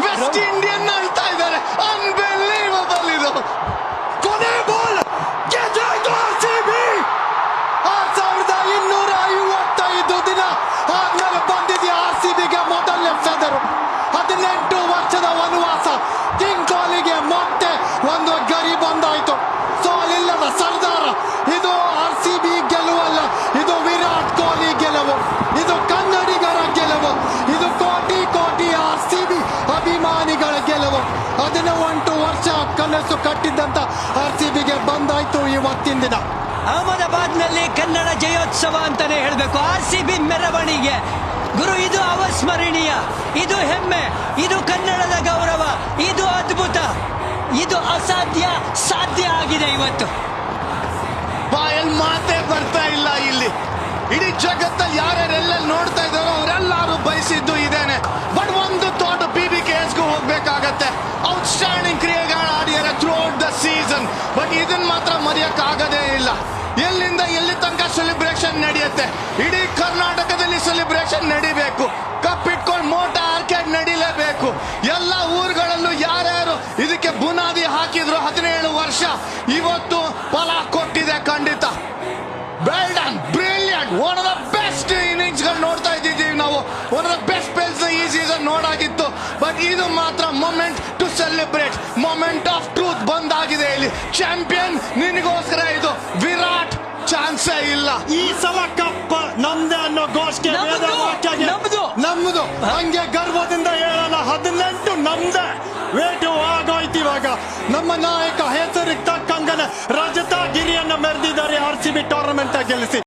West Indian ಆಳ್ತಾ ಇದ್ದಾರೆ. Unbelievable ಇದು. ಕೊನೆ ಬಾಲ್ ಗೆದ್ದಾಯ್ತು RCB. 6255 ದಿನ ಆದ್ಮೇಲೆ ಬಂದಿದೆಯಾ RCBಗೆ ಮೊದಲನೇ ಫೆದರು. 18 ವರ್ಷದ ವನವಾಸ. ಕಿಂಗ್ ಕೊಹ್ಲಿಗೆ ಮತ್ತೆ ಒಂದು ಗರಿ ಬಂದಾಯ್ತು. ಸೋಲಿಲ್ಲದ ಸರ್ದಾರ. ಇದು RCB ಗೆಲುವಲ್ಲ, ಇದು ವಿರಾಟ್ ಕೊಹ್ಲಿ ಗೆಲುವು, ಇದು ಕನ್ನಡಿಗರ ಗೆಲುವು, ಇದು ಕೋಟಿ ಕೋಟಿ RCB ಅಭಿಮಾನಿಗಳ ಗೆಲುವು. 18 ವರ್ಷ ಕನಸು ಕಟ್ಟಿದ್ದಂತ RCBಗೆ ಬಂದಾಯ್ತು ಇವತ್ತಿನ ದಿನ. ಅಹಮದಾಬಾದ್ ನಲ್ಲಿ ಕನ್ನಡ ಜಯೋತ್ಸವ ಅಂತಾನೆ ಹೇಳ್ಬೇಕು. RCB ಮೆರವಣಿಗೆ ಗುರು, ಇದು ಅವಸ್ಮರಣೀಯ, ಇದು ಹೆಮ್ಮೆ, ಇದು ಕನ್ನಡದ ಗೌರವ, ಇದು ಅದ್ಭುತ, ಇದು ಅಸಾಧ್ಯ ಸಾಧ್ಯ ಆಗಿದೆ ಇವತ್ತು. ಬಾಯಲ್ಲಿ ಮಾತೇ ಬರ್ತಾ ಇಲ್ಲ. ಇಲ್ಲಿ ಇಡೀ ಜಗತ್ತಲ್ಲಿ ಯಾರ್ಯಾರೆಲ್ಲ ನೋಡ್ತಾ ಇದ್ದಾರೋ ಅವರೆಲ್ಲರೂ ಬಯಸಿದ್ದು ಇದೇನೆ. ಬಟ್ ಒಂದು ಥಾಟ್ PBKSಗೂ ಹೋಗ್ಬೇಕಾಗತ್ತೆ. ಔಟ್ಸ್ಟ್ಯಾಂಡಿಂಗ್ ಕ್ರಿಯೆಗಳು ಆಡಿದ್ದಾರೆ ಥ್ರೂಔಟ್ ದ ಸೀಸನ್. ಬಟ್ ಇದನ್ನ ಮಾತ್ರ ಮರೆಯಕ್ಕಾಗದೇ ಇಲ್ಲ. ಎಲ್ಲಿಂದ ಎಲ್ಲಿ ತನಕ ಸೆಲೆಬ್ರೇಷನ್ ನಡೆಯುತ್ತೆ. ಇಡೀ ಕರ್ನಾಟಕದಲ್ಲಿ ಸೆಲೆಬ್ರೇಷನ್ ನಡಿಬೇಕು. ಕಪ್ ಇಟ್ಕೊಂಡು ಮೋಟ ಆರ್ಕೇಡ್ ನಡಿಲೇಬೇಕು. ಎಲ್ಲ ಊರುಗಳಲ್ಲೂ ಯಾರ್ಯಾರು ಇದಕ್ಕೆ ಬುನಾದಿ ಹಾಕಿದ್ರು 17 ವರ್ಷ ಇವತ್ತು ಫಲ ಕೊಟ್ಟಿದೆ ಖಂಡಿತ. Well done, brilliant, one of the best innings ಗಳು ನೋಡ್ತಾ ಇದ್ದೀವಿ ನಾವು. One of the best spells ಈ ಸೀಸನ್ ನೋಡಾಗಿತ್ತು. ಬಟ್ ಇದು ಮಾತ್ರ moment to celebrate, moment of truth ಬಂದಾಗಿದೆ ಇಲ್ಲಿ. ಚಾಂಪಿಯನ್ ನಿನಗೋಸ್ಕರ ಇದು. ವಿರಾಟ್ ಚಾನ್ಸೇ ಇಲ್ಲ. ಈ ಸಲ ಕಪ್ ನಮ್ದೇ ಅನ್ನೋ ಘೋಷಣೆ ನಮ್ದು. ಹಂಗೆ ಗರ್ವದಿಂದ ಹೇಳೋಣ, 18 ನಮ್ದೇ. ವೇಟು ಆಗೋಯ್ತು ಇವಾಗ. ನಮ್ಮ ನಾಯಕ ಹೆಸರಿಗೆ ತಕ್ಕಂಗನೆ ರಜತ ಗಿರಿಯನ್ನ ಮೆರೆದಿದ್ದಾರೆ RCB ಟೂರ್ನಮೆಂಟ್ ಗೆಲ್ಲಿಸಿ.